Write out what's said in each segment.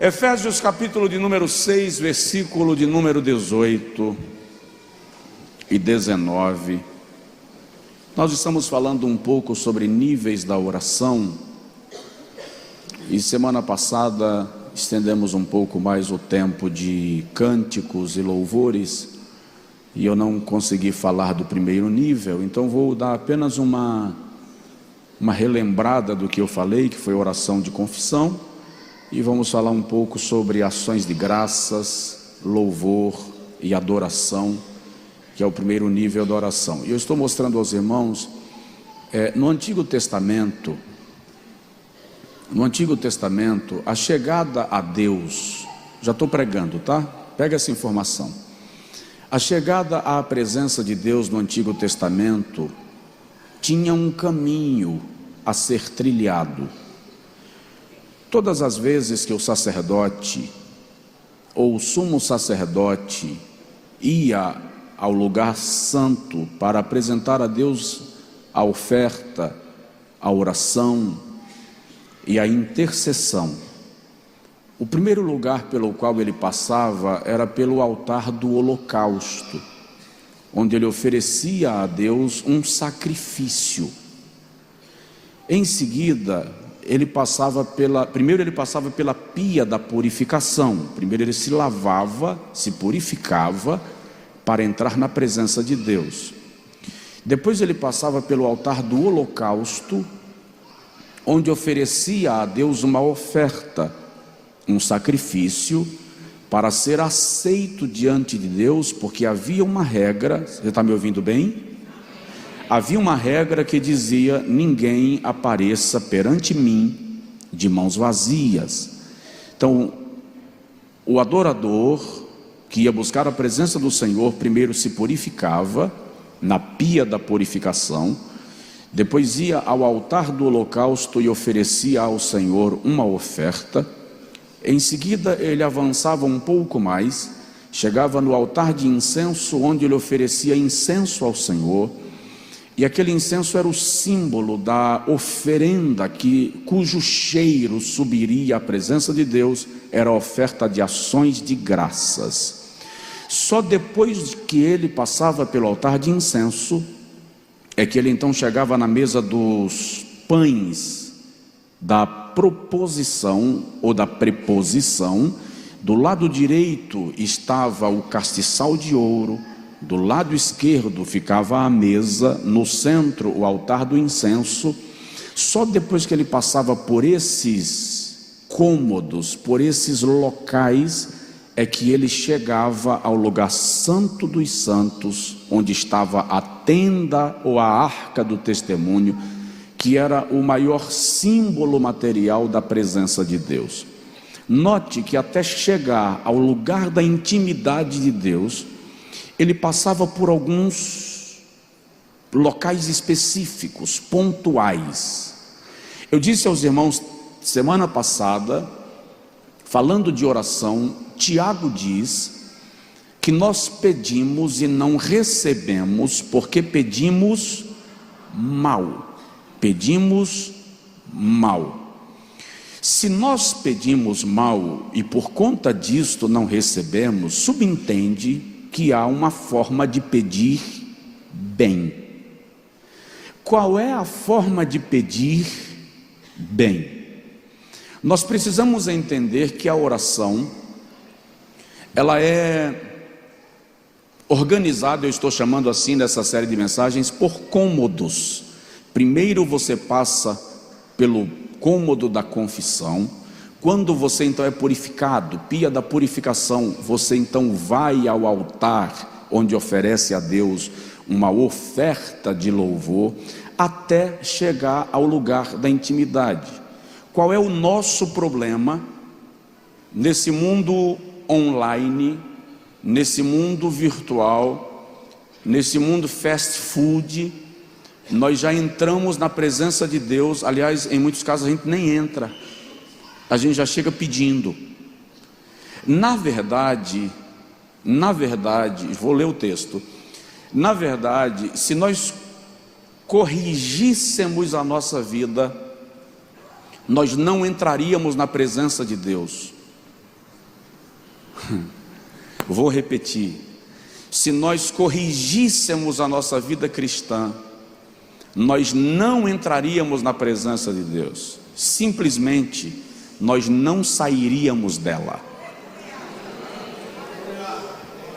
Efésios capítulo de número 6, versículo de número 18 e 19. Nós estamos falando um pouco sobre níveis da oração. E semana passada estendemos um pouco mais o tempo de cânticos e louvores. E eu não consegui falar do primeiro nível, então vou dar apenas uma relembrada do que eu falei, que foi oração de confissão. E vamos falar um pouco sobre ações de graças, louvor e adoração, que é o primeiro nível da oração. E eu estou mostrando aos irmãos, no Antigo Testamento, a chegada a Deus, já estou pregando, tá? Pega essa informação. A chegada à presença de Deus no Antigo Testamento tinha um caminho a ser trilhado. Todas as vezes que o sacerdote ou o sumo sacerdote ia ao lugar santo para apresentar a Deus a oferta, a oração e a intercessão, o primeiro lugar pelo qual ele passava era pelo altar do holocausto, onde ele oferecia a Deus um sacrifício. Em seguida, primeiro ele passava pela pia da purificação. Primeiro ele se lavava, se purificava para entrar na presença de Deus. Depois ele passava pelo altar do holocausto, onde oferecia a Deus uma oferta, um sacrifício, para ser aceito diante de Deus, porque havia uma regra. Você está me ouvindo bem? Havia uma regra que dizia: ninguém apareça perante mim de mãos vazias. Então, o adorador que ia buscar a presença do Senhor, primeiro se purificava na pia da purificação, depois ia ao altar do holocausto e oferecia ao Senhor uma oferta. Em seguida ele avançava um pouco mais, chegava no altar de incenso, onde ele oferecia incenso ao Senhor. E aquele incenso era o símbolo da oferenda cujo cheiro subiria à presença de Deus, era a oferta de ações de graças. Só depois que ele passava pelo altar de incenso, é que ele então chegava na mesa dos pães da proposição ou da preposição. Do lado direito estava o castiçal de ouro, do lado esquerdo ficava a mesa, no centro o altar do incenso. Só depois que ele passava por esses cômodos, por esses locais, é que ele chegava ao lugar santo dos santos, onde estava a tenda ou a arca do testemunho, que era o maior símbolo material da presença de Deus. Note que até chegar ao lugar da intimidade de Deus, ele passava por alguns locais específicos, pontuais. Eu disse aos irmãos semana passada, falando de oração, Tiago diz que nós pedimos e não recebemos porque pedimos mal. Pedimos mal. Se nós pedimos mal e por conta disto não recebemos, subentende que há uma forma de pedir bem. Qual é a forma de pedir bem? Nós precisamos entender que a oração, ela é organizada, eu estou chamando assim nessa série de mensagens, por cômodos. Primeiro você passa pelo cômodo da confissão. Quando você então é purificado, pia da purificação, você então vai ao altar, onde oferece a Deus uma oferta de louvor, até chegar ao lugar da intimidade. Qual é o nosso problema nesse mundo online, nesse mundo virtual, nesse mundo fast food? Nós já entramos na presença de Deus. Aliás, em muitos casos a gente nem entra, a gente já chega pedindo. Na verdade, vou ler o texto. Na verdade, se nós corrigíssemos a nossa vida, nós não entraríamos na presença de Deus. Vou repetir: se nós corrigíssemos a nossa vida cristã, nós não entraríamos na presença de Deus, simplesmente nós não sairíamos dela.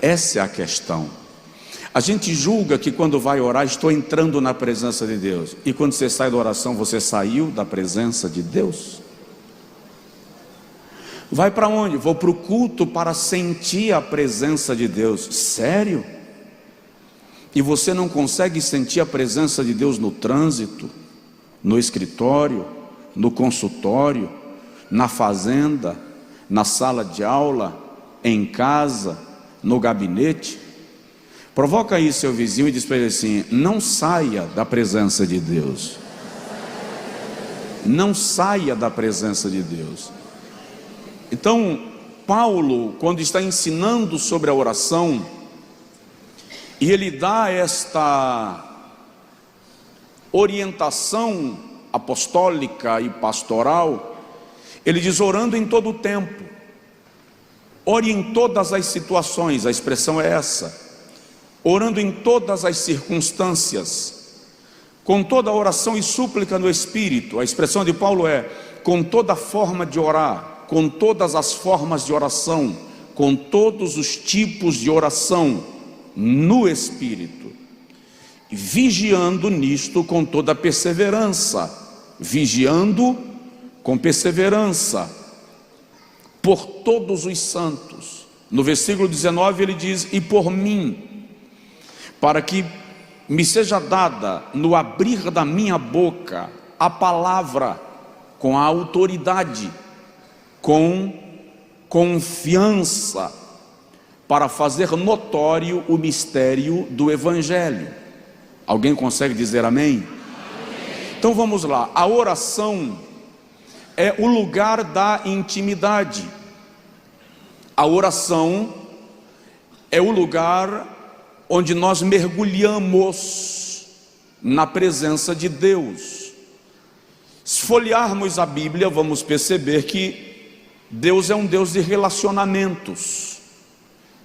Essa é a questão. A gente julga que quando vai orar, estou entrando na presença de Deus, e quando você sai da oração, você saiu da presença de Deus? Vai para onde? Vou para o culto para sentir a presença de Deus. Sério? E você não consegue sentir a presença de Deus no trânsito, no escritório, no consultório, na fazenda, na sala de aula, em casa, no gabinete? Provoca aí seu vizinho e diz para ele assim: não saia da presença de Deus. Não saia da presença de Deus. Então, Paulo, quando está ensinando sobre a oração, e ele dá esta orientação apostólica e pastoral, ele diz: orando em todo o tempo, ore em todas as situações. A expressão é essa: orando em todas as circunstâncias, com toda oração e súplica no Espírito. A expressão de Paulo é: com toda forma de orar, com todas as formas de oração, com todos os tipos de oração no Espírito, vigiando nisto com toda perseverança, vigiando com perseverança por todos os santos. No versículo 19 ele diz: e por mim, para que me seja dada no abrir da minha boca a palavra com a autoridade, com confiança, para fazer notório o mistério do Evangelho. Alguém consegue dizer amém? Então vamos lá. A oração é o lugar da intimidade. A oração é o lugar onde nós mergulhamos na presença de Deus. Se folhearmos a Bíblia, vamos perceber que Deus é um Deus de relacionamentos.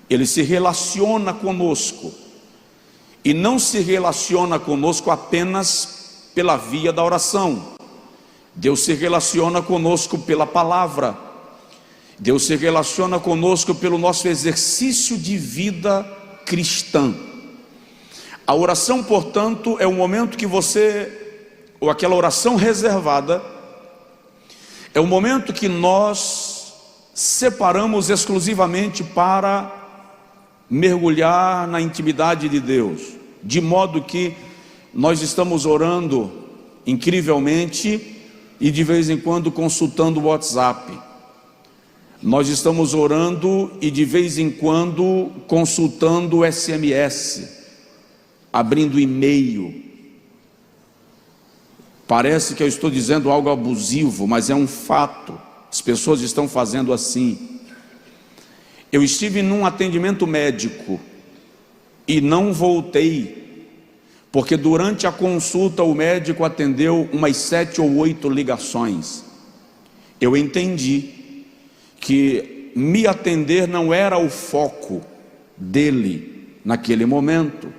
Ele se relaciona conosco, e não se relaciona conosco apenas pela via da oração. Deus se relaciona conosco pela palavra. Deus se relaciona conosco pelo nosso exercício de vida cristã. A oração, portanto, é o momento que ou aquela oração reservada, é o momento que nós separamos exclusivamente para mergulhar na intimidade de Deus, de modo que nós estamos orando incrivelmente e de vez em quando consultando o WhatsApp. Nós estamos orando e de vez em quando consultando o SMS, abrindo e-mail. Parece que eu estou dizendo algo abusivo, mas é um fato. As pessoas estão fazendo assim. Eu estive num atendimento médico e não voltei, porque durante a consulta o médico atendeu umas 7 ou 8 ligações. Eu entendi que me atender não era o foco dele naquele momento.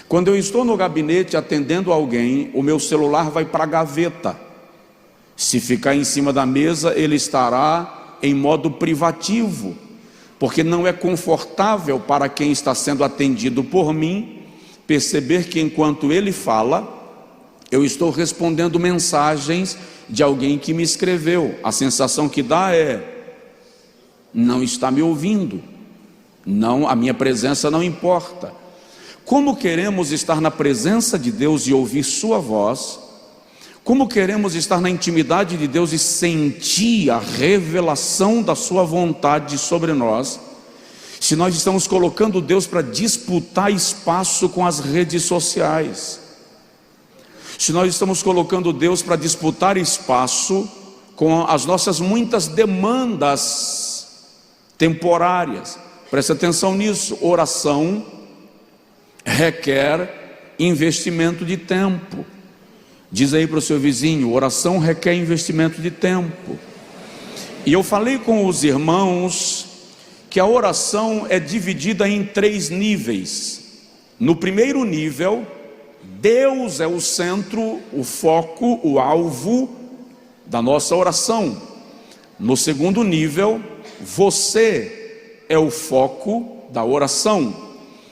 Quando eu estou no gabinete atendendo alguém, o meu celular vai para a gaveta. Se ficar em cima da mesa, ele estará em modo privativo, porque não é confortável para quem está sendo atendido por mim perceber que enquanto ele fala, eu estou respondendo mensagens de alguém que me escreveu. A sensação que dá é: não está me ouvindo, não, a minha presença não importa. Como queremos estar na presença de Deus e ouvir sua voz? Como queremos estar na intimidade de Deus e sentir a revelação da sua vontade sobre nós, se nós estamos colocando Deus para disputar espaço com as redes sociais? Se nós estamos colocando Deus para disputar espaço com as nossas muitas demandas temporárias? Preste atenção nisso. Oração requer investimento de tempo. Diz aí para o seu vizinho: oração requer investimento de tempo. E eu falei com os irmãos que a oração é dividida em 3 níveis. No primeiro nível, Deus é o centro, o foco, o alvo da nossa oração. No segundo nível, você é o foco da oração.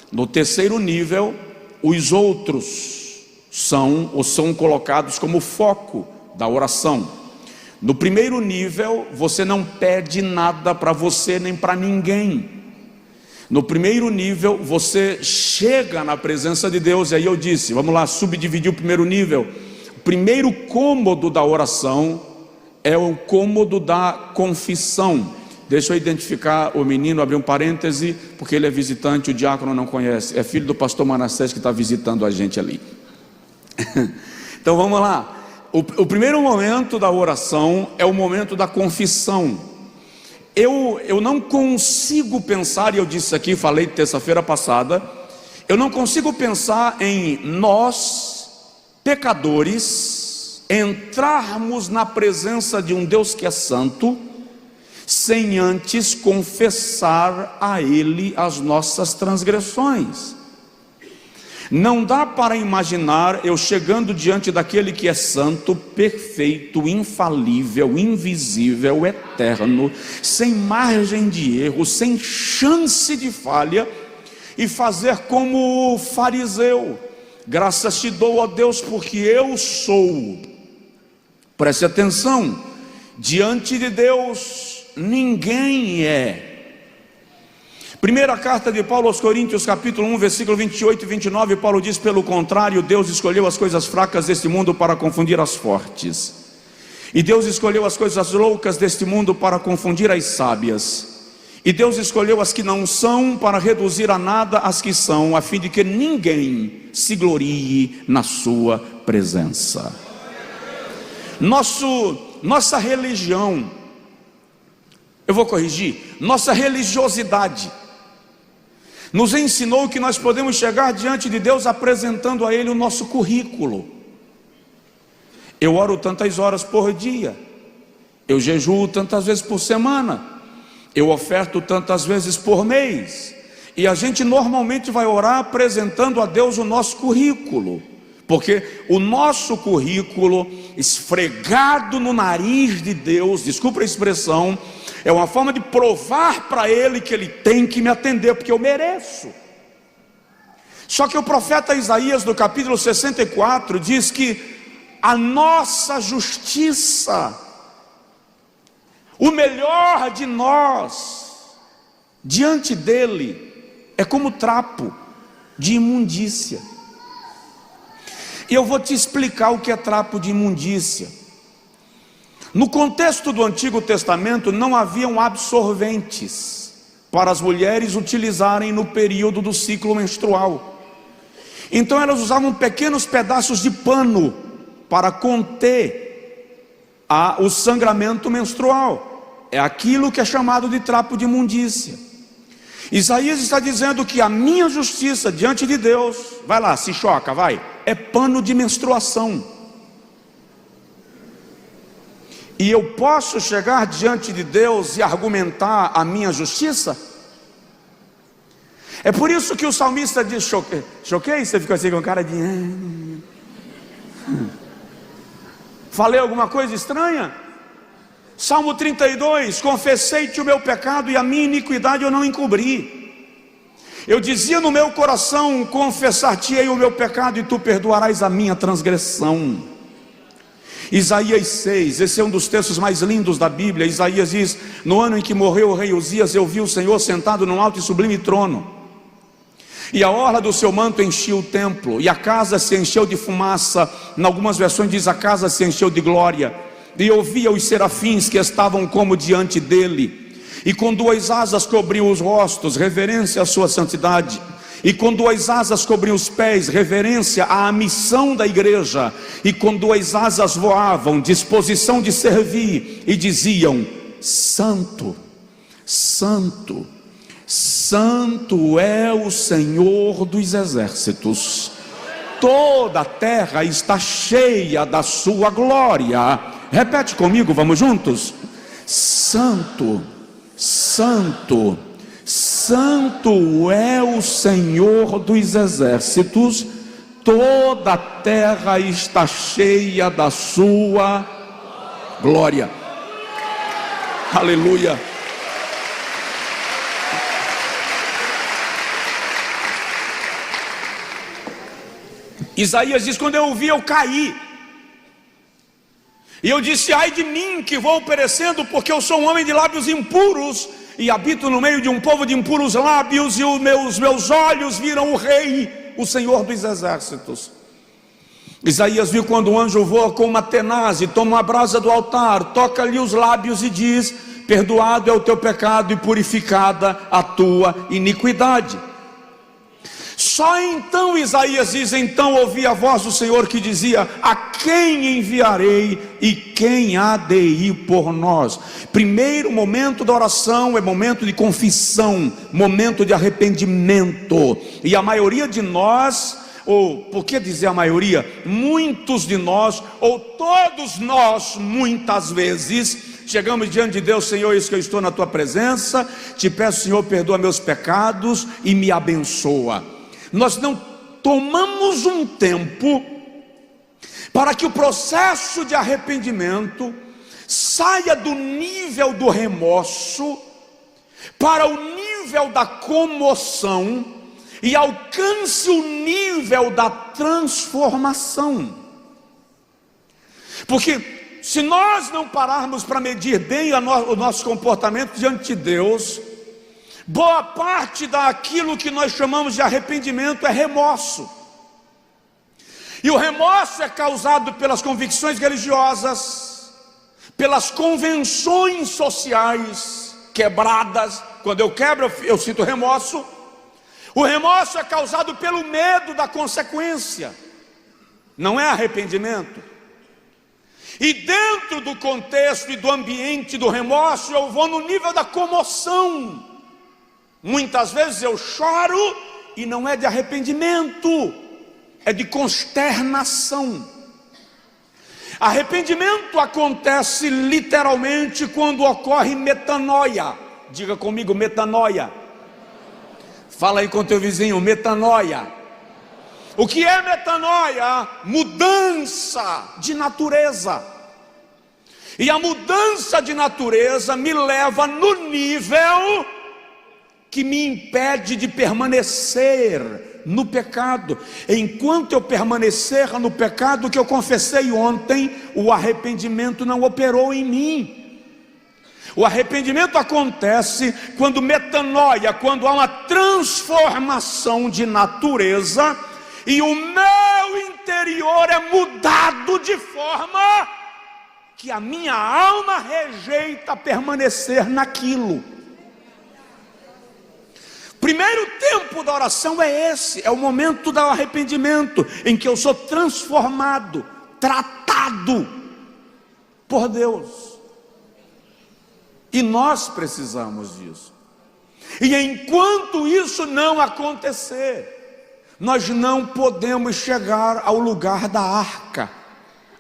No terceiro nível, os outros são colocados como foco da oração. No primeiro nível, você não pede nada para você nem para ninguém. No primeiro nível, você chega na presença de Deus. E aí eu disse, vamos lá, subdividir o primeiro nível. O primeiro cômodo da oração é o cômodo da confissão. Deixa eu identificar o menino, abrir um parêntese, porque ele é visitante, o diácono não conhece. É filho do pastor Manassés que está visitando a gente ali. Então vamos lá. O primeiro momento da oração é o momento da confissão. Eu não consigo pensar, e eu disse aqui, falei terça-feira passada, eu não consigo pensar em nós, pecadores, entrarmos na presença de um Deus que é santo, sem antes confessar a Ele as nossas transgressões. Não dá para imaginar eu chegando diante daquele que é santo, perfeito, infalível, invisível, eterno, sem margem de erro, sem chance de falha, e fazer como o fariseu: graças te dou, ó Deus, porque eu sou. Preste atenção, diante de Deus ninguém é. Primeira carta de Paulo aos Coríntios, capítulo 1, versículo 28 e 29, Paulo diz: pelo contrário, Deus escolheu as coisas fracas deste mundo para confundir as fortes, e Deus escolheu as coisas loucas deste mundo para confundir as sábias, e Deus escolheu as que não são para reduzir a nada as que são, a fim de que ninguém se glorie na sua presença. Nossa religião, eu vou corrigir, nossa religiosidade nos ensinou que nós podemos chegar diante de Deus apresentando a Ele o nosso currículo. Eu oro tantas horas por dia, eu jejuo tantas vezes por semana, eu oferto tantas vezes por mês, e a gente normalmente vai orar apresentando a Deus o nosso currículo, porque o nosso currículo esfregado no nariz de Deus, desculpa a expressão, é uma forma de provar para Ele que Ele tem que me atender, porque eu mereço. Só que o profeta Isaías, no capítulo 64, diz que a nossa justiça, o melhor de nós, diante dEle, é como trapo de imundícia. E eu vou te explicar o que é trapo de imundícia. No contexto do Antigo Testamento não haviam absorventes para as mulheres utilizarem no período do ciclo menstrual. Então elas usavam pequenos pedaços de pano para conter o sangramento menstrual. É aquilo que é chamado de trapo de imundícia. Isaías está dizendo que a minha justiça diante de Deus, vai lá, se choca, vai, é pano de menstruação. E eu posso chegar diante de Deus e argumentar a minha justiça? É por isso que o salmista diz: choquei? Você ficou assim com cara de... Falei alguma coisa estranha? Salmo 32, confessei-te o meu pecado e a minha iniquidade eu não encobri. Eu dizia no meu coração, confessar-te-ei o meu pecado e tu perdoarás a minha transgressão. Isaías 6, esse é um dos textos mais lindos da Bíblia. Isaías diz: no ano em que morreu o rei Uzias, eu vi o Senhor sentado num alto e sublime trono, e a orla do seu manto enchia o templo, e a casa se encheu de fumaça. Em algumas versões diz: a casa se encheu de glória. E eu via os serafins que estavam como diante dele, e com 2 asas cobriam os rostos, reverência à sua santidade, e com 2 asas cobriam os pés, reverência à missão da igreja, e com 2 asas voavam, disposição de servir, e diziam: Santo, Santo, Santo é o Senhor dos exércitos, toda a terra está cheia da sua glória. Repete comigo, vamos juntos: Santo, Santo, santo é o Senhor dos exércitos, toda a terra está cheia da sua glória. Aleluia. Isaías diz: quando eu ouvi, eu caí, e eu disse: ai de mim, que vou perecendo, porque eu sou um homem de lábios impuros, e habito no meio de um povo de impuros lábios, e os meus olhos viram o Rei, o Senhor dos exércitos. Isaías viu quando o anjo voa com uma tenaz e toma uma brasa do altar, toca-lhe os lábios e diz: perdoado é o teu pecado e purificada a tua iniquidade. Só então Isaías diz: então ouvi a voz do Senhor que dizia: a quem enviarei e quem há de ir por nós? Primeiro momento da oração é momento de confissão, momento de arrependimento. E a maioria de nós, ou por que dizer a maioria? Muitos de nós, ou todos nós, muitas vezes chegamos diante de Deus: Senhor, eis que eu estou na tua presença, te peço, Senhor, perdoa meus pecados e me abençoa. Nós não tomamos um tempo para que o processo de arrependimento saia do nível do remorso para o nível da comoção e alcance o nível da transformação. Porque se nós não pararmos para medir bem o nosso comportamento diante de Deus, boa parte daquilo que nós chamamos de arrependimento é remorso. E o remorso é causado pelas convicções religiosas, pelas convenções sociais quebradas. Quando eu quebro, eu sinto remorso. O remorso é causado pelo medo da consequência, não é arrependimento. E dentro do contexto e do ambiente do remorso, eu vou no nível da comoção. Muitas vezes eu choro e não é de arrependimento, é de consternação. Arrependimento acontece literalmente quando ocorre metanoia. Diga comigo, metanoia. Fala aí com o teu vizinho, metanoia. O que é metanoia? Mudança de natureza. E a mudança de natureza me leva no nível que me impede de permanecer no pecado. Enquanto eu permanecer no pecado que eu confessei ontem, o arrependimento não operou em mim. O arrependimento acontece quando metanoia, quando há uma transformação de natureza e o meu interior é mudado de forma que a minha alma rejeita permanecer naquilo. Primeiro tempo da oração é esse, é o momento do arrependimento, em que eu sou transformado, tratado por Deus. E nós precisamos disso. E enquanto isso não acontecer, nós não podemos chegar ao lugar da arca,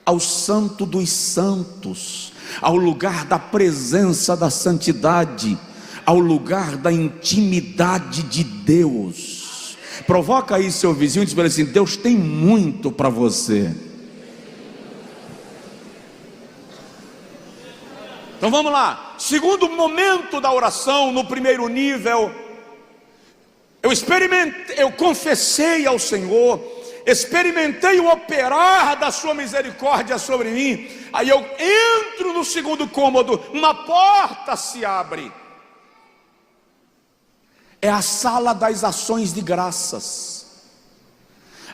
ao santo dos santos, ao lugar da presença da santidade, ao lugar da intimidade de Deus. Provoca aí seu vizinho e diz para ele assim: Deus tem muito para você. Então vamos lá. Segundo momento da oração, no primeiro nível, eu confessei ao Senhor, experimentei o operar da sua misericórdia sobre mim. Aí eu entro no segundo cômodo, uma porta se abre. É a sala das ações de graças.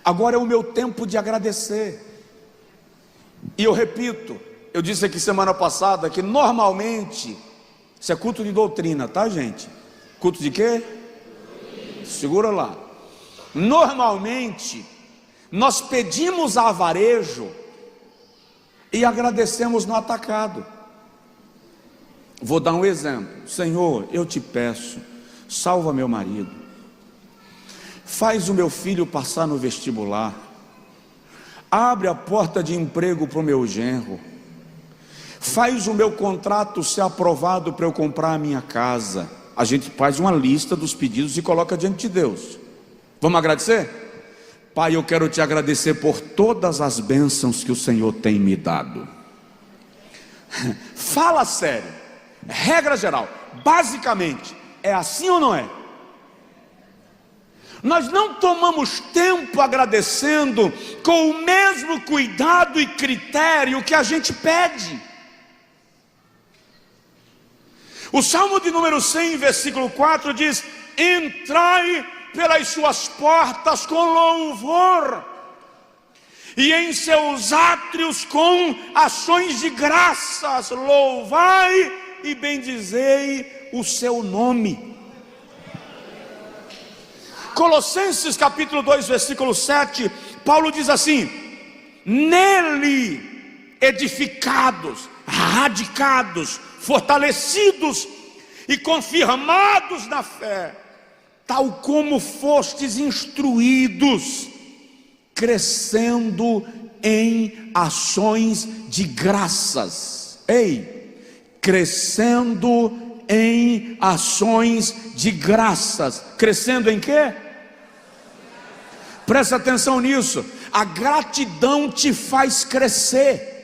Agora é o meu tempo de agradecer. E eu repito, eu disse aqui semana passada que normalmente, isso é culto de doutrina, tá, gente? Culto de quê? Segura lá. Normalmente, nós pedimos a varejo e agradecemos no atacado. Vou dar um exemplo. Senhor, eu te peço, salva meu marido, faz o meu filho passar no vestibular, abre a porta de emprego para o meu genro, faz o meu contrato ser aprovado para eu comprar a minha casa. a gente faz uma lista dos pedidos e coloca diante de Deus. Vamos agradecer? Pai, eu quero te agradecer por todas as bênçãos que o Senhor tem me dado. Fala sério, regra geral, basicamente, é assim ou não é? Nós não tomamos tempo agradecendo com o mesmo cuidado e critério que a gente pede. O Salmo de número 100, versículo 4 diz: entrai pelas suas portas com louvor, e em seus átrios com ações de graças, louvai e bendizei o seu nome. Colossenses capítulo 2, versículo 7, Paulo diz assim: nele edificados, radicados, fortalecidos e confirmados na fé, tal como fostes instruídos, crescendo em ações de graças. Ei, crescendo em ações de graças. Crescendo em quê? Presta atenção nisso. A gratidão te faz crescer.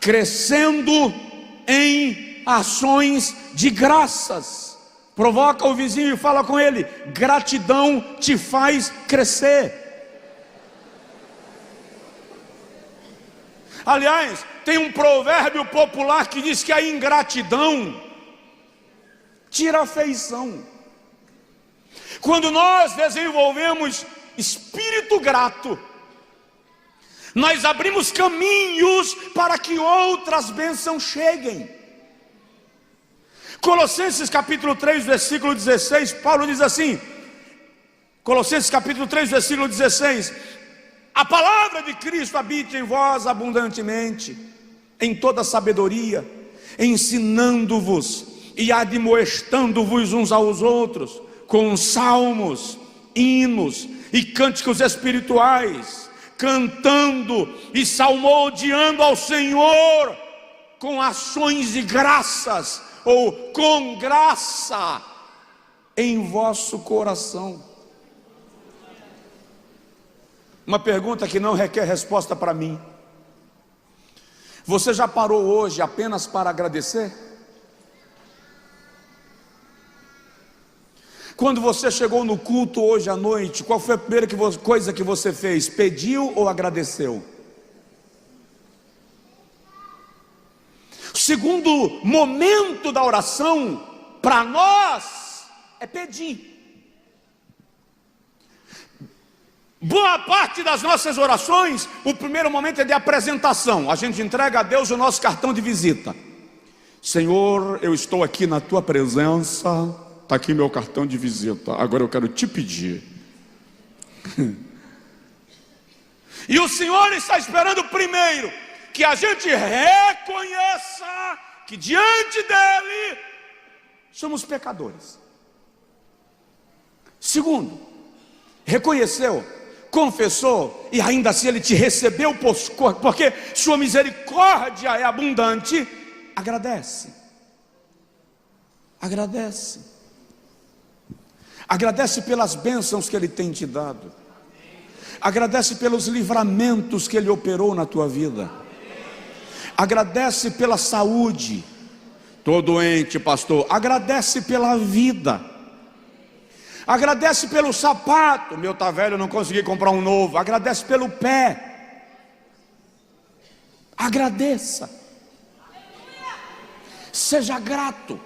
Crescendo em ações de graças. Provoca o vizinho e fala com ele: gratidão te faz crescer. Aliás, tem um provérbio popular que diz que a ingratidão tira a afeição. Quando nós desenvolvemos espírito grato, nós abrimos caminhos para que outras bênçãos cheguem. Colossenses capítulo 3, versículo 16, Paulo diz assim, Colossenses capítulo 3, versículo 16: a palavra de Cristo habite em vós abundantemente, em toda sabedoria, ensinando-vos e admoestando-vos uns aos outros, com salmos, hinos e cânticos espirituais, cantando e salmodiando ao Senhor com ações de graças, ou com graça em vosso coração. Uma pergunta que não requer resposta para mim: você já parou hoje apenas para agradecer? Quando você chegou no culto hoje à noite, qual foi a primeira coisa que você fez? Pediu ou agradeceu? O segundo momento da oração para nós é pedir. Boa parte das nossas orações, o primeiro momento é de apresentação. A gente entrega a Deus o nosso cartão de visita. Senhor, eu estou aqui na tua presença, está aqui meu cartão de visita, agora eu quero te pedir. E o Senhor está esperando primeiro que a gente reconheça que diante dEle somos pecadores. Segundo, reconheceu, confessou, e ainda assim Ele te recebeu, porque sua misericórdia é abundante. Agradece. Agradece. Agradece pelas bênçãos que Ele tem te dado. Agradece pelos livramentos que Ele operou na tua vida. Agradece pela saúde. Tô doente, pastor. Agradece pela vida. Agradece pelo sapato. Meu tá velho, eu não consegui comprar um novo. Agradece pelo pé. Agradeça. Seja grato.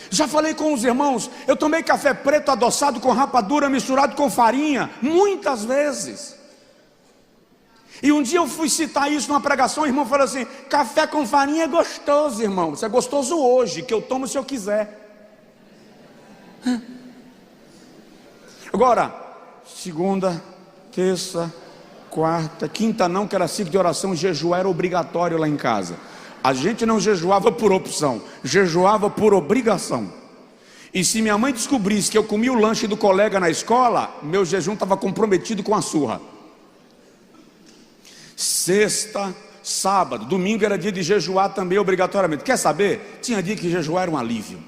Já falei com os irmãos, eu tomei café preto adoçado com rapadura misturado com farinha, muitas vezes. E um dia eu fui citar isso numa pregação, o irmão falou assim: café com farinha é gostoso, irmão. Isso é gostoso hoje, que eu tomo se eu quiser. Agora, segunda, terça, quarta, quinta não, que era ciclo de oração, jejuar era obrigatório lá em casa. A gente não jejuava por opção, jejuava por obrigação. E se minha mãe descobrisse que eu comia o lanche do colega na escola, meu jejum estava comprometido com a surra. Sexta, sábado, domingo era dia de jejuar também obrigatoriamente. Quer saber? Tinha dia que jejuar era um alívio.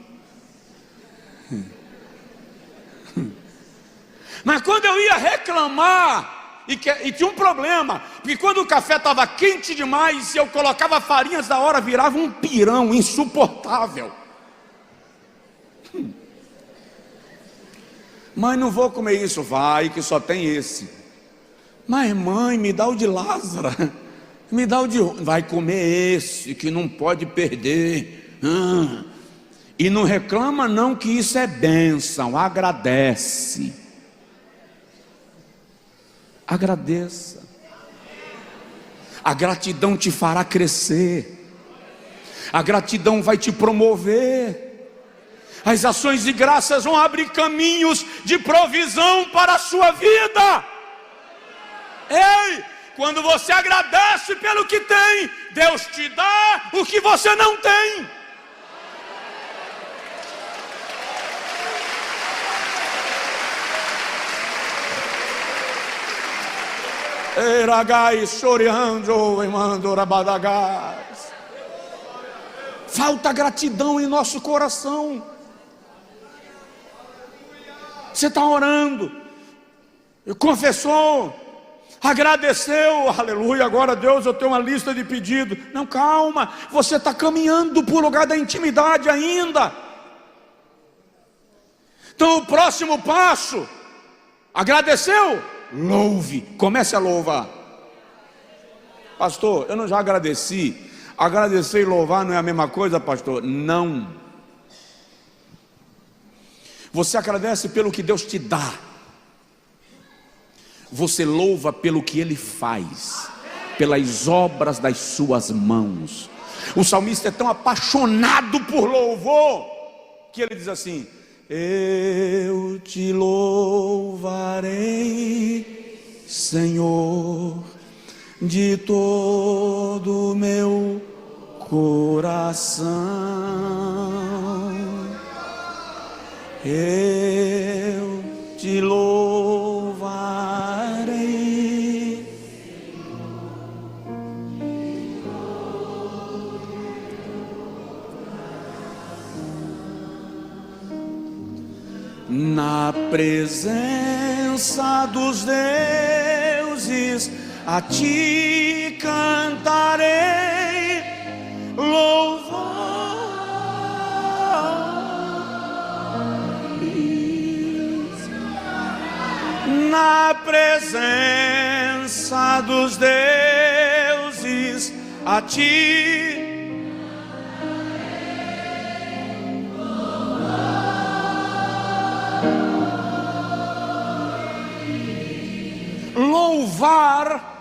Mas quando eu ia reclamar, e tinha um problema, porque quando o café estava quente demais, e eu colocava farinha antes da hora, virava um pirão insuportável. Mãe, não vou comer isso. Vai, que só tem esse. Mas mãe, me dá o de Lázaro. Me dá o de... Vai comer esse, que não pode perder. E não reclama não, que isso é bênção. Agradece. Agradeça. A gratidão te fará crescer. A gratidão vai te promover. As ações de graças vão abrir caminhos de provisão para a sua vida. Ei, quando você agradece pelo que tem, Deus te dá o que você não tem. Falta gratidão em nosso coração. Você está orando, confessou, agradeceu, aleluia, agora Deus, eu tenho uma lista de pedidos. Não, calma, você está caminhando para o lugar da intimidade ainda. Então o próximo passo, agradeceu? Louve, comece a louvar. Pastor, eu não já agradeci. Agradecer e louvar não é a mesma coisa, pastor? Não. Você agradece pelo que Deus te dá. Você louva pelo que Ele faz, pelas obras das suas mãos. O salmista é tão apaixonado por louvor que ele diz assim: eu te louvarei, Senhor, de todo o meu coração. Eu te louvarei. Na presença dos deuses, a ti cantarei louvor. Na presença dos deuses, a ti louvar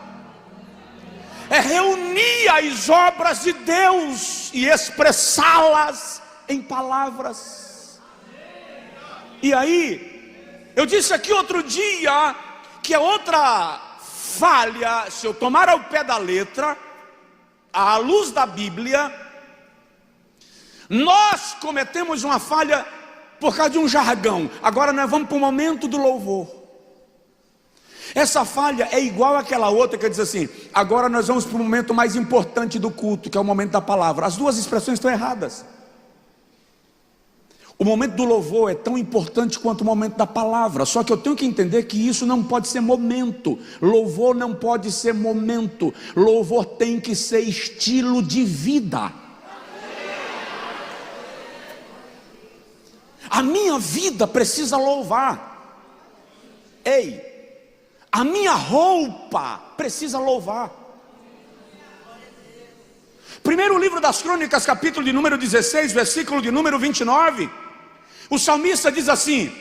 é reunir as obras de Deus e expressá-las em palavras. E aí, eu disse aqui outro dia que é outra falha, se eu tomar ao pé da letra, à luz da Bíblia, nós cometemos uma falha por causa de um jargão. Agora nós vamos para o momento do louvor. Essa falha é igual àquela outra que diz assim: agora nós vamos para o momento mais importante do culto, que é o momento da palavra. As duas expressões estão erradas. O momento do louvor é tão importante quanto o momento da palavra. Só que eu tenho que entender que isso não pode ser momento. Louvor não pode ser momento. Louvor tem que ser estilo de vida. A minha vida precisa louvar. Ei, a minha roupa precisa louvar. Primeiro livro das Crônicas, capítulo de número 16, versículo de número 29. O salmista diz assim: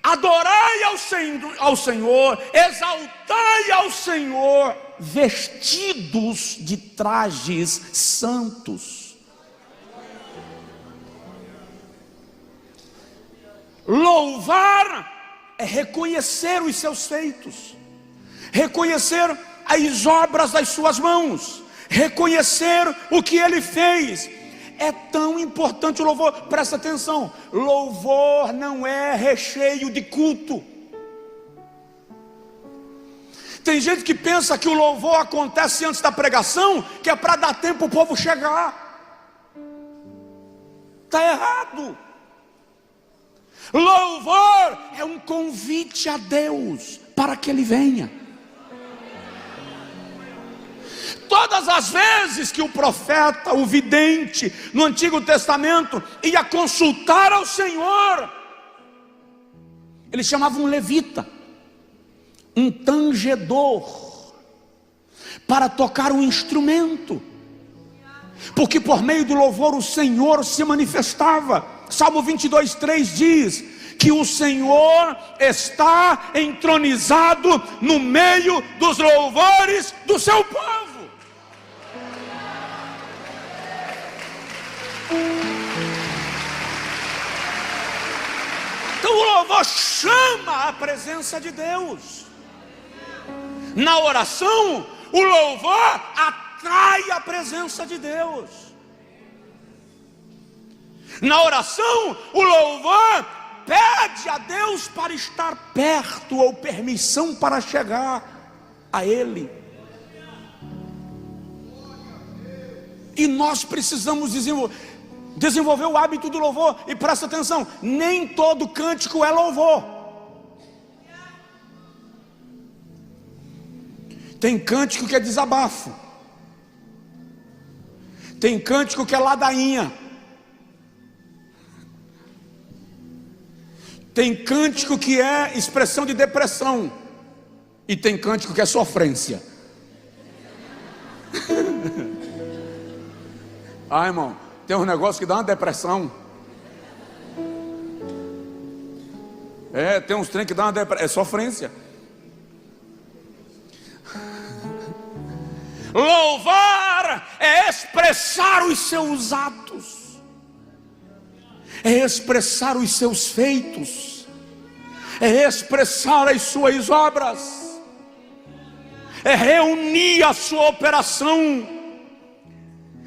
adorai ao Senhor, exaltai ao Senhor, vestidos de trajes santos. Louvar é reconhecer os seus feitos, reconhecer as obras das suas mãos, reconhecer o que Ele fez. É tão importante o louvor. Presta atenção, louvor não é recheio de culto. Tem gente que pensa que o louvor acontece antes da pregação, que é para dar tempo o povo chegar. Está errado. Louvor é um convite a Deus para que Ele venha. Todas as vezes que o profeta, o vidente, no Antigo Testamento, ia consultar ao Senhor, ele chamava um levita, um tangedor, para tocar um instrumento, porque por meio do louvor o Senhor se manifestava. Salmo 22:3 diz que o Senhor está entronizado no meio dos louvores do seu povo. Então o louvor chama a presença de Deus. Na oração, o louvor atrai a presença de Deus. Na oração, o louvor pede a Deus para estar perto, ou permissão para chegar a Ele. E nós precisamos desenvolver o hábito do louvor. E presta atenção, nem todo cântico é louvor. Tem cântico que é desabafo, tem cântico que é ladainha, tem cântico que é expressão de depressão, e tem cântico que é sofrência. Ah, irmão, tem um negócio que dá uma depressão. Tem uns trem que dá uma depressão, é sofrência. Louvar é expressar os seus atos, é expressar os seus feitos, é expressar as suas obras, é reunir a sua operação.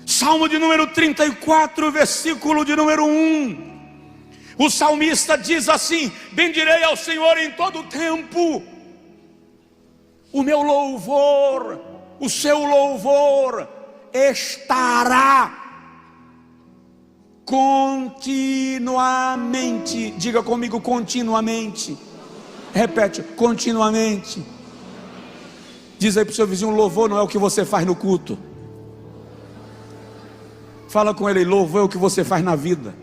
Salmo de número 34, versículo de número 1. O salmista diz assim: bendirei ao Senhor em todo o tempo. O meu louvor, o seu louvor estará continuamente. Diga comigo, continuamente. Repete, continuamente. Diz aí para o seu vizinho: louvor não é o que você faz no culto. Fala com ele: louvor é o que você faz na vida.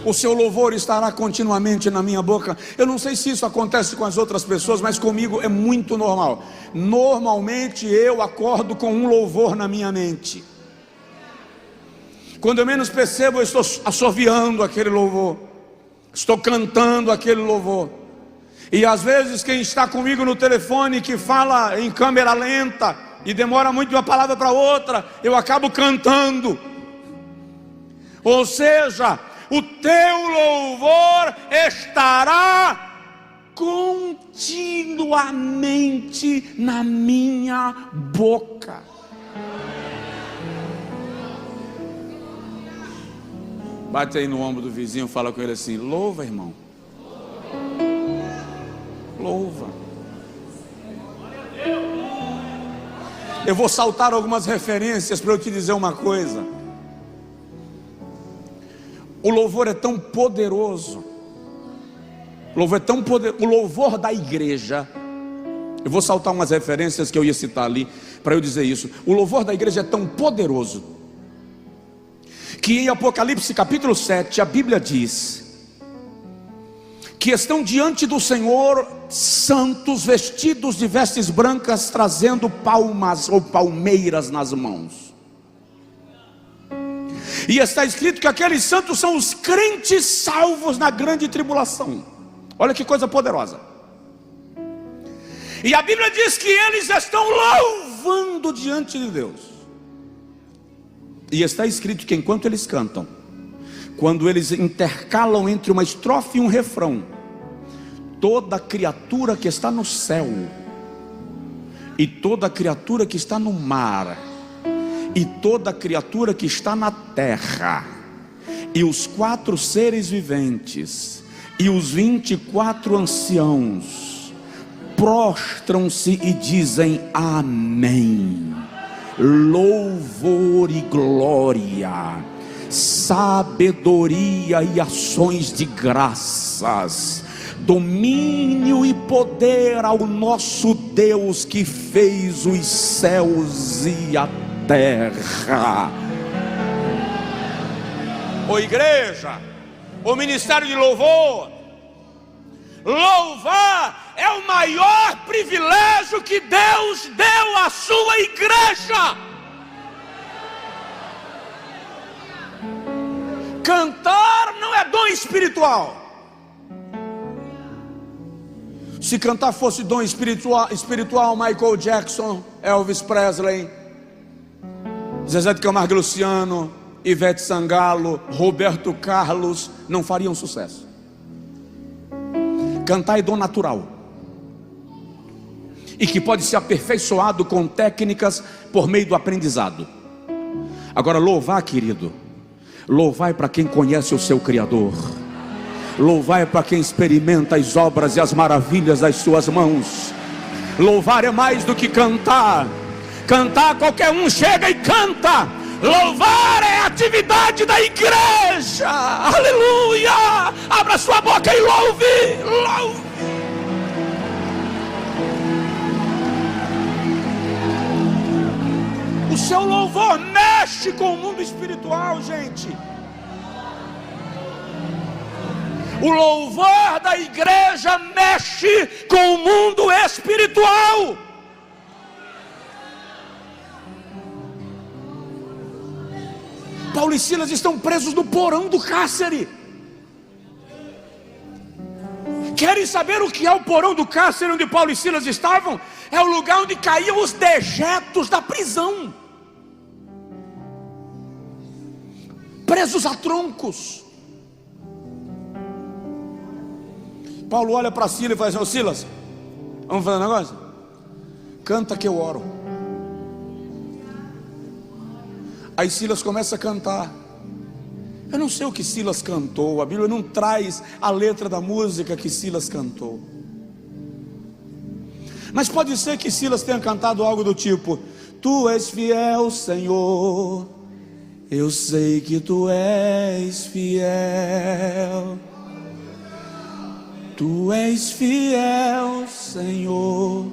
O seu louvor estará continuamente na minha boca. Eu não sei se isso acontece com as outras pessoas, mas comigo é muito normal. Normalmente eu acordo com um louvor na minha mente. Quando eu menos percebo, eu estou assoviando aquele louvor, estou cantando aquele louvor. E às vezes quem está comigo no telefone, que fala em câmera lenta e demora muito de uma palavra para outra, eu acabo cantando. Ou seja, o teu louvor estará continuamente na minha boca. Bate aí no ombro do vizinho, fala com ele assim: louva, irmão. Louva. Eu vou saltar algumas referências para eu te dizer uma coisa. O louvor é tão poderoso. O louvor é tão poderoso. O louvor da igreja. Eu vou saltar umas referências que eu ia citar ali para eu dizer isso. O louvor da igreja é tão poderoso que em Apocalipse capítulo 7 a Bíblia diz que estão diante do Senhor santos, vestidos de vestes brancas, trazendo palmas ou palmeiras nas mãos. E está escrito que aqueles santos são os crentes salvos na grande tribulação. Olha que coisa poderosa. E a Bíblia diz que eles estão louvando diante de Deus. E está escrito que enquanto eles cantam, quando eles intercalam entre uma estrofe e um refrão, toda criatura que está no céu, e toda criatura que está no mar, e toda criatura que está na terra, E os 4 seres viventes e os 24 anciãos prostram-se e dizem amém. Louvor e glória, sabedoria e ações de graças, domínio e poder ao nosso Deus que fez os céus e a terra. Ô igreja, o ministério de louvor, louvar é o maior privilégio que Deus deu à sua igreja. Cantar não é dom espiritual. Se cantar fosse dom espiritual, Michael Jackson, Elvis Presley, Zezé de Camargo e Luciano, Ivete Sangalo, Roberto Carlos não fariam sucesso. Cantar é dom natural, e que pode ser aperfeiçoado com técnicas por meio do aprendizado. Agora, louvar, querido, louvar é para quem conhece o seu Criador. Louvar é para quem experimenta as obras e as maravilhas das suas mãos. Louvar é mais do que cantar. Cantar qualquer um chega e canta. Louvar é a atividade da igreja. Aleluia! Abra sua boca e louve. Louve. O seu louvor mexe com o mundo espiritual, gente. O louvor da igreja mexe com o mundo espiritual. Paulo e Silas estão presos no porão do cárcere. Querem saber o que é o porão do cárcere onde Paulo e Silas estavam? É o lugar onde caíam os dejetos da prisão, presos a troncos. Paulo olha para Silas e fala assim: ô Silas, vamos fazer um negócio? Canta que eu oro. Aí Silas começa a cantar. Eu não sei o que Silas cantou, a Bíblia não traz a letra da música que Silas cantou, mas pode ser que Silas tenha cantado algo do tipo: Tu és fiel, Senhor, eu sei que Tu és fiel. Tu és fiel, Senhor.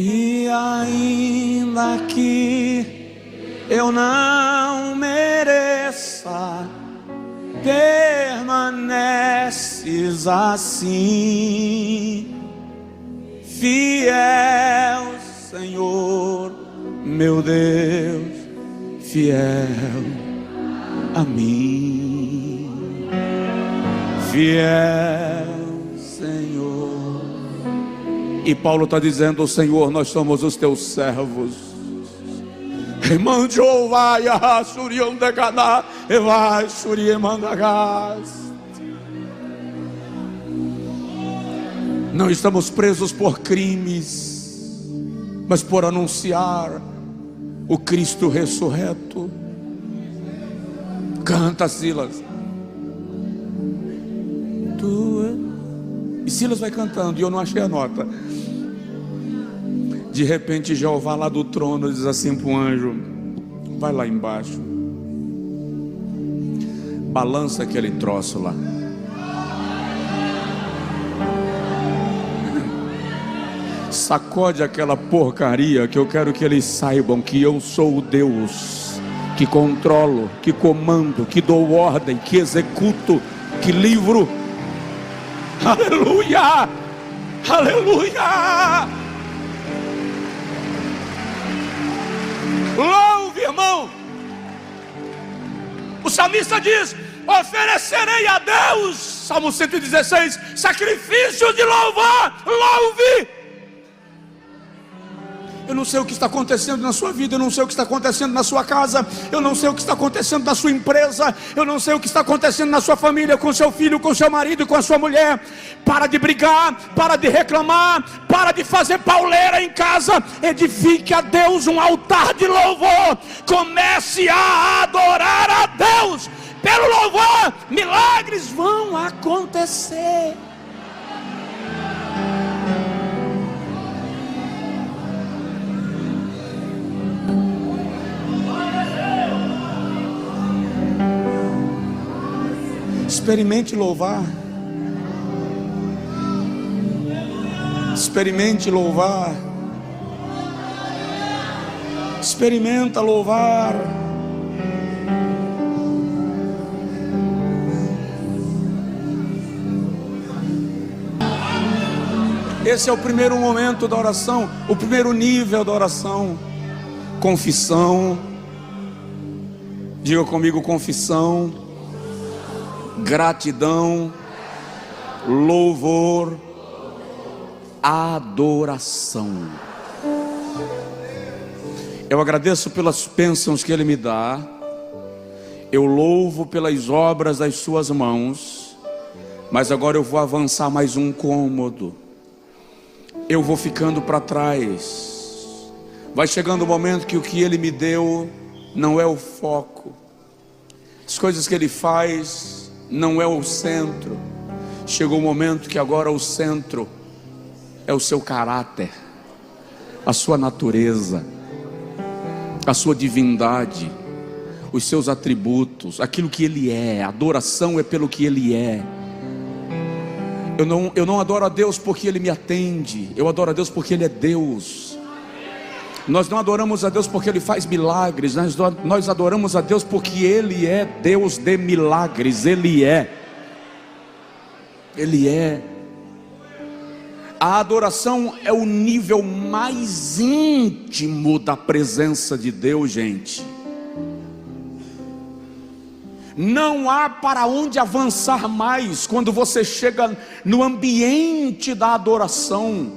E ainda que eu não mereça, permaneces assim, fiel, Senhor, meu Deus, fiel a mim, fiel, Senhor. E Paulo está dizendo: Senhor, nós somos os teus servos. Não estamos presos por crimes, mas por anunciar o Cristo ressurreto. Canta, Silas. E Silas vai cantando, e eu não achei a nota. De repente Jeová lá do trono diz assim para o anjo: vai lá embaixo, balança aquele troço lá. Sacode aquela porcaria, que eu quero que eles saibam que eu sou o Deus que controlo, que comando, que dou ordem, que executo, que livro. Aleluia! Aleluia! Louve, irmão. O salmista diz: oferecerei a Deus, Salmo 116, sacrifício de louvor. Louve. Eu não sei o que está acontecendo na sua vida, eu não sei o que está acontecendo na sua casa, eu não sei o que está acontecendo na sua empresa, eu não sei o que está acontecendo na sua família, com seu filho, com seu marido e com a sua mulher. Para de brigar, para de reclamar, para de fazer pauleira em casa. Edifique a Deus um altar de louvor. Comece a adorar a Deus. Pelo louvor, milagres vão acontecer. Experimente louvar. Experimente louvar. Experimenta louvar. Esse é o primeiro momento da oração, o primeiro nível da oração. Confissão. Diga comigo: confissão, gratidão, louvor, adoração. Eu agradeço pelas bênçãos que Ele me dá, eu louvo pelas obras das suas mãos, mas agora eu vou avançar mais um cômodo. Eu vou ficando para trás. Vai chegando o momento que o que Ele me deu não é o foco, as coisas que Ele faz não é o centro. Chegou o momento que agora o centro é o seu caráter, a sua natureza, a sua divindade, os seus atributos, aquilo que Ele é. A adoração é pelo que Ele é. Eu não adoro a Deus porque Ele me atende, eu adoro a Deus porque Ele é Deus. Nós não adoramos a Deus porque Ele faz milagres, nós adoramos a Deus porque Ele é Deus de milagres. Ele é. A adoração é o nível mais íntimo da presença de Deus, gente. Não há para onde avançar mais quando você chega no ambiente da adoração.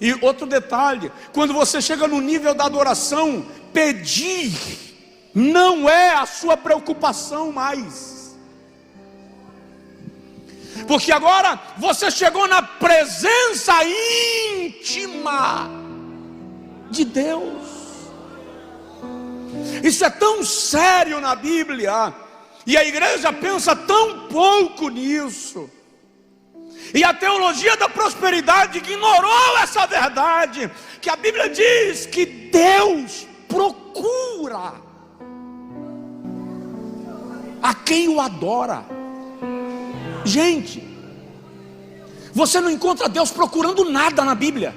E outro detalhe, quando você chega no nível da adoração, pedir não é a sua preocupação mais. Porque agora você chegou na presença íntima de Deus. Isso é tão sério na Bíblia, e a igreja pensa tão pouco nisso. E a teologia da prosperidade ignorou essa verdade, que a Bíblia diz que Deus procura a quem o adora. Gente, você não encontra Deus procurando nada na Bíblia.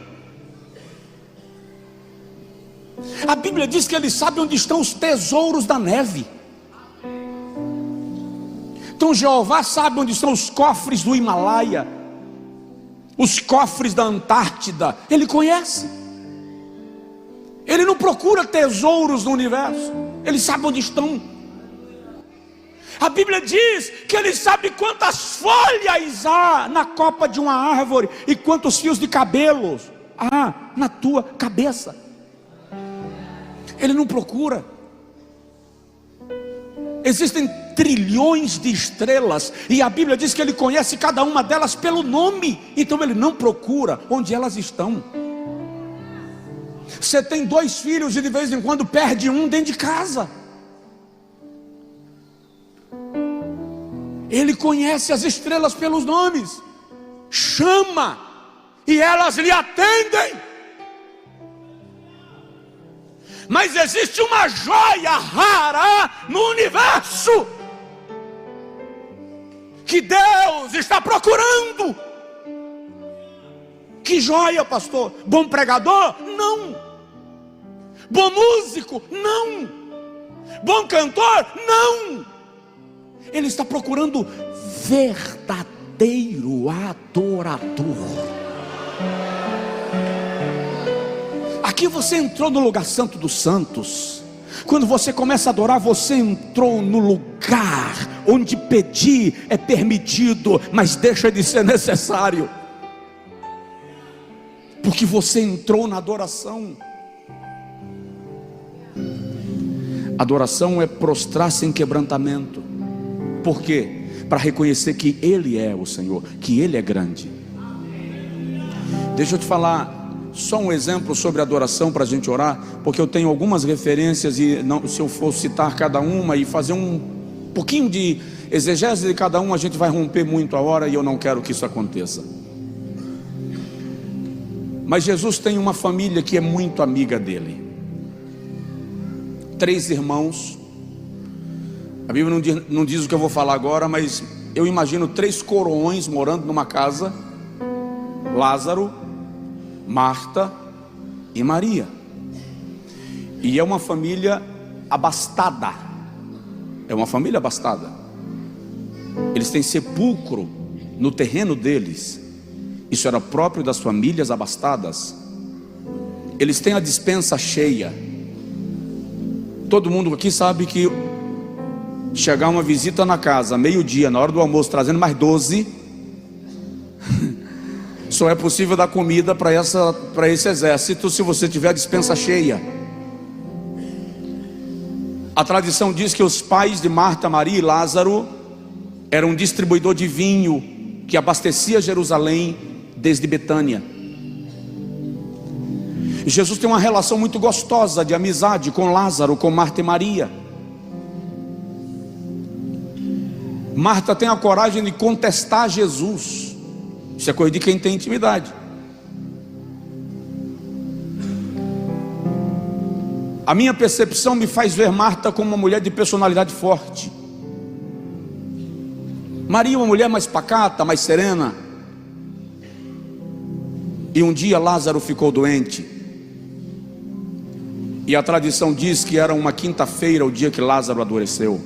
A Bíblia diz que Ele sabe onde estão os tesouros da neve. Então Jeová sabe onde estão os cofres do Himalaia, os cofres da Antártida. Ele conhece. Ele não procura tesouros no universo, Ele sabe onde estão. A Bíblia diz que Ele sabe quantas folhas há na copa de uma árvore e quantos fios de cabelos há na tua cabeça. Ele não procura. Existem trilhões de estrelas, e a Bíblia diz que Ele conhece cada uma delas pelo nome. Então Ele não procura onde elas estão. Você tem 2 filhos e de vez em quando perde um dentro de casa. Ele conhece as estrelas pelos nomes, chama e elas lhe atendem. Mas existe uma joia rara no universo que Deus está procurando. Que joia, pastor? Bom pregador? Não. Bom músico? Não. Bom cantor? Não. Ele está procurando verdadeiro adorador. Aqui você entrou no lugar santo dos santos. Quando você começa a adorar, você entrou no lugar onde pedir é permitido, mas deixa de ser necessário. porque você entrou na adoração. Adoração é prostrar-se em quebrantamento. Por quê? Para reconhecer que Ele é o Senhor, que Ele é grande. Deixa eu te falar só um exemplo sobre adoração para a gente orar, porque eu tenho algumas referências e não, se eu for citar cada uma e fazer um pouquinho de exegese de cada uma, a gente vai romper muito a hora e eu não quero que isso aconteça. Mas Jesus tem uma família que é muito amiga dele. 3 irmãos. A Bíblia não diz o que eu vou falar agora, mas eu imagino 3 coroões morando numa casa: Lázaro, Marta e Maria. E é uma família abastada. É uma família abastada. Eles têm sepulcro no terreno deles. Isso era próprio das famílias abastadas. Eles têm a despensa cheia. Todo mundo aqui sabe que chegar uma visita na casa, meio-dia, na hora do almoço, trazendo mais 12, só é possível dar comida para esse exército se você tiver a despensa cheia. A tradição diz que os pais de Marta, Maria e Lázaro eram um distribuidor de vinho que abastecia Jerusalém desde Betânia. Jesus tem uma relação muito gostosa de amizade com Lázaro, com Marta e Maria. Marta tem a coragem de contestar Jesus. Isso é coisa de quem tem intimidade. A minha percepção me faz ver Marta como uma mulher de personalidade forte. Maria uma mulher mais pacata, mais serena. E um dia Lázaro ficou doente. E a tradição diz que era uma quinta-feira o dia que Lázaro adoeceu.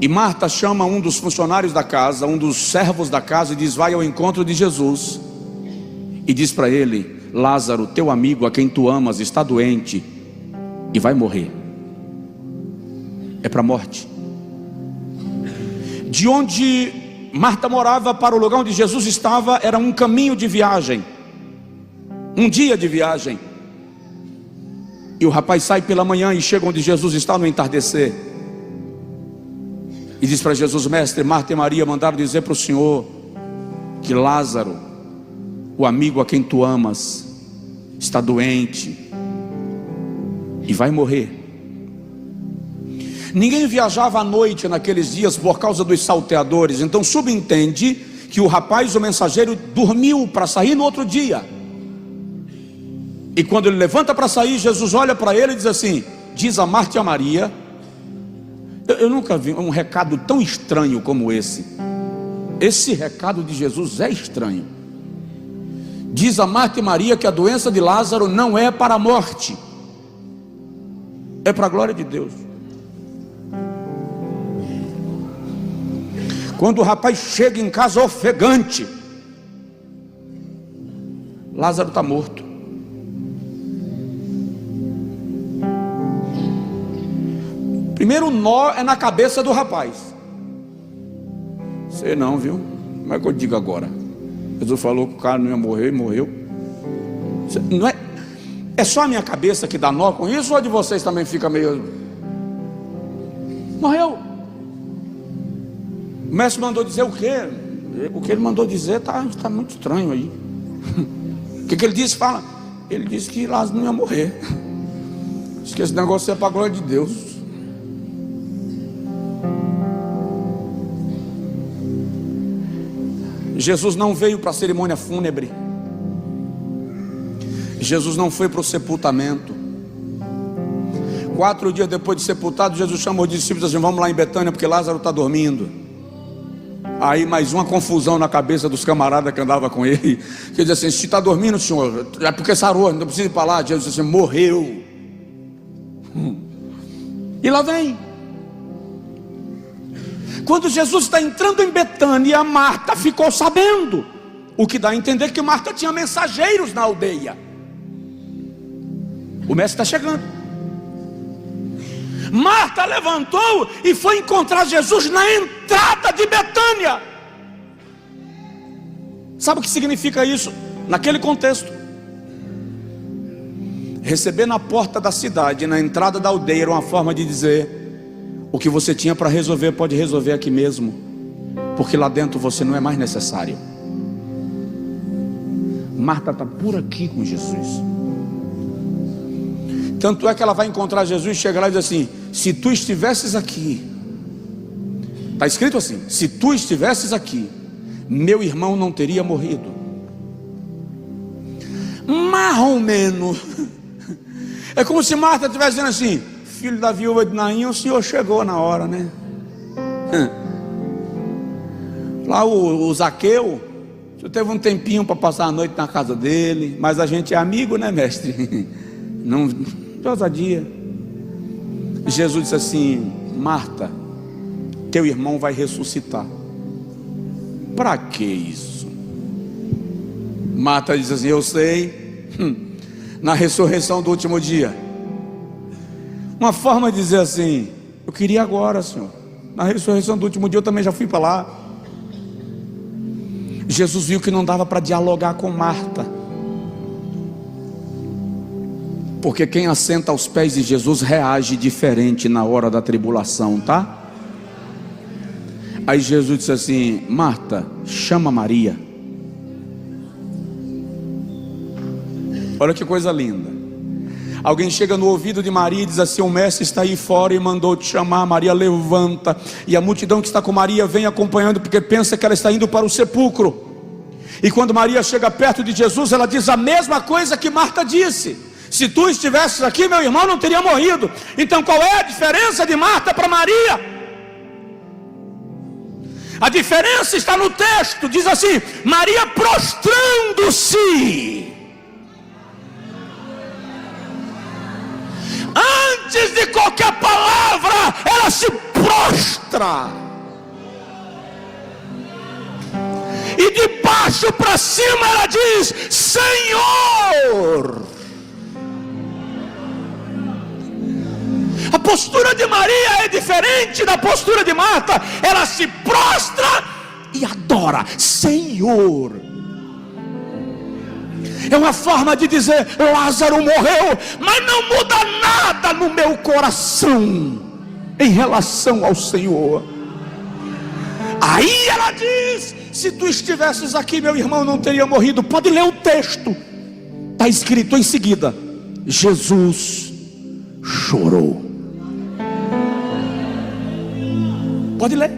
E Marta chama um dos funcionários da casa, um dos servos da casa, e diz: vai ao encontro de Jesus e diz para ele: Lázaro, teu amigo, a quem tu amas, está doente e vai morrer. É para a morte. De onde Marta morava para o lugar onde Jesus estava era um caminho de viagem, um dia de viagem. E o rapaz sai pela manhã e chega onde Jesus está no entardecer. E diz para Jesus: mestre, Marta e Maria mandaram dizer para o Senhor que Lázaro, o amigo a quem tu amas, está doente e vai morrer. Ninguém viajava à noite naqueles dias por causa dos salteadores. Então subentende que o rapaz, o mensageiro, dormiu para sair no outro dia. E quando ele levanta para sair, Jesus olha para ele e diz assim: diz a Marta e a Maria. Eu nunca vi um recado tão estranho como esse. Esse recado de Jesus é estranho. Diz a Marta e Maria que a doença de Lázaro não é para a morte, é para a glória de Deus. Quando o rapaz chega em casa ofegante, Lázaro está morto. Primeiro nó é na cabeça do rapaz. Sei não, viu? Como é que eu digo agora? Jesus falou que o cara não ia morrer e morreu. Não é, é só a minha cabeça que dá nó com isso, ou a de vocês também fica meio... Morreu. O mestre mandou dizer o quê? O que ele mandou dizer está muito estranho aí. O que ele disse? Fala. Ele disse que Lázaro não ia morrer. Diz que esse negócio é para a glória de Deus. Jesus não veio para a cerimônia fúnebre. Jesus não foi para o sepultamento. 4 dias depois de sepultado, Jesus chamou os discípulos e disse assim: vamos lá em Betânia, porque Lázaro está dormindo. Aí mais uma confusão na cabeça dos camaradas que andavam com ele, que diz assim: se está dormindo, senhor, é porque sarou, não precisa ir para lá. Jesus disse assim: morreu. E lá vem. Quando Jesus está entrando em Betânia, Marta ficou sabendo, o que dá a entender que Marta tinha mensageiros na aldeia. O mestre está chegando. Marta levantou e foi encontrar Jesus na entrada de Betânia. Sabe o que significa isso? Naquele contexto, receber na porta da cidade, na entrada da aldeia, era uma forma de dizer: o que você tinha para resolver, pode resolver aqui mesmo, porque lá dentro você não é mais necessário. Marta está por aqui com Jesus. Tanto é que ela vai encontrar Jesus, chega lá e diz assim: se tu estivesses aqui, está escrito assim, se tu estivesses aqui, meu irmão não teria morrido. Mais ou menos. É como se Marta estivesse dizendo assim: filho da viúva de Naim, o senhor chegou na hora, né? Lá o Zaqueu, o senhor teve um tempinho para passar a noite na casa dele, mas a gente é amigo, né, mestre? Não, ousadia. Jesus disse assim: Marta, teu irmão vai ressuscitar. Para que isso? Marta diz assim: eu sei. Na ressurreição do último dia. Uma forma de dizer assim: eu queria agora, Senhor. Na ressurreição do último dia eu também já fui para lá. Jesus viu que não dava para dialogar com Marta, porque quem assenta aos pés de Jesus reage diferente na hora da tribulação, tá? Aí Jesus disse assim: Marta, chama Maria. Olha que coisa linda. Alguém chega no ouvido de Maria e diz assim: o mestre está aí fora e mandou te chamar. Maria levanta, e a multidão que está com Maria vem acompanhando, porque pensa que ela está indo para o sepulcro. E quando Maria chega perto de Jesus, ela diz a mesma coisa que Marta disse: se tu estivesses aqui, meu irmão não teria morrido. Então qual é a diferença de Marta para Maria? A diferença está no texto, diz assim: Maria prostrando-se. Antes de qualquer palavra, ela se prostra. E de baixo para cima ela diz: Senhor. A postura de Maria é diferente da postura de Marta. Ela se prostra e adora: Senhor. É uma forma de dizer: Lázaro morreu, mas não muda nada no meu coração em relação ao Senhor. Aí ela diz: se tu estivesses aqui, meu irmão não teria morrido. Pode ler o texto, está escrito em seguida: Jesus chorou. Pode ler.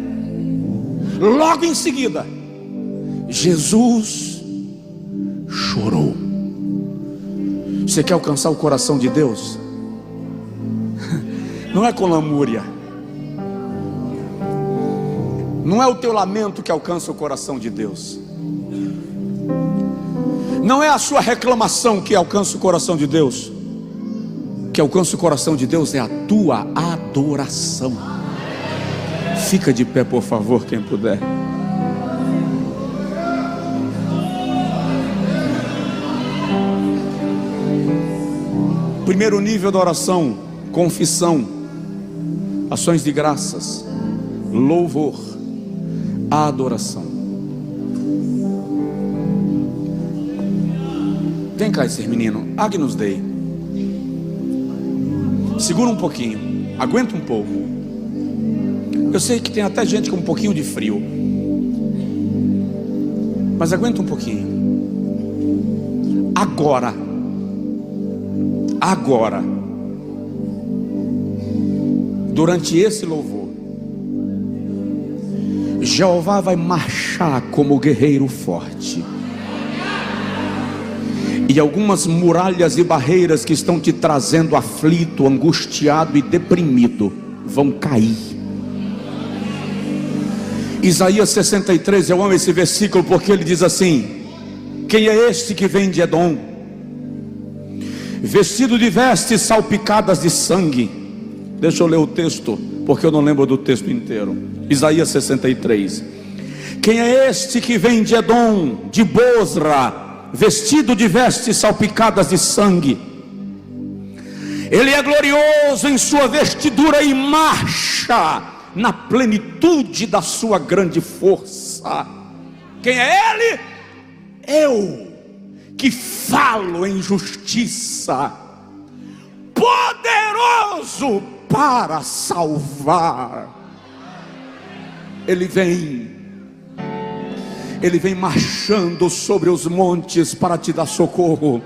Logo em seguida, Jesus chorou. Você quer alcançar o coração de Deus? Não é com lamúria. Não é o teu lamento que alcança o coração de Deus. Não é a sua reclamação que alcança o coração de Deus. O que alcança o coração de Deus é a tua adoração. Fica de pé, por favor, quem puder. Primeiro nível da oração: confissão, ações de graças, louvor, adoração. Vem cá, esse menino, Agnus Dei. Segura um pouquinho, aguenta um pouco. Eu sei que tem até gente com um pouquinho de frio, mas aguenta um pouquinho. Agora, durante esse louvor, Jeová vai marchar como guerreiro forte, e algumas muralhas e barreiras que estão te trazendo aflito, angustiado e deprimido vão cair. Isaías 63, eu amo esse versículo porque ele diz assim: quem é este que vem de Edom, vestido de vestes salpicadas de sangue? Deixa eu ler o texto, porque eu não lembro do texto inteiro. Isaías 63. Quem é este que vem de Edom, de Bosra, vestido de vestes salpicadas de sangue? Ele é glorioso em sua vestidura e marcha na plenitude da sua grande força. Quem é ele? eu que falo em justiça, poderoso para salvar. Ele vem marchando sobre os montes para te dar socorro.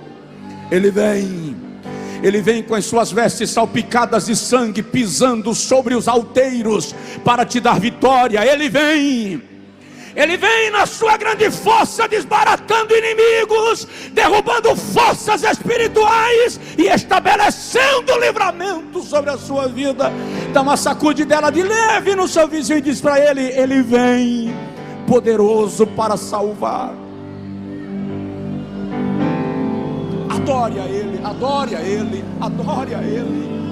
Ele vem com as suas vestes salpicadas de sangue, pisando sobre os alteiros para te dar vitória. Ele vem na sua grande força, desbaratando inimigos, derrubando forças espirituais e estabelecendo livramento sobre a sua vida. Dá uma sacudidela de leve no seu vizinho e diz para ele: ele vem poderoso para salvar. Adore a ele, adore a ele, adore a ele.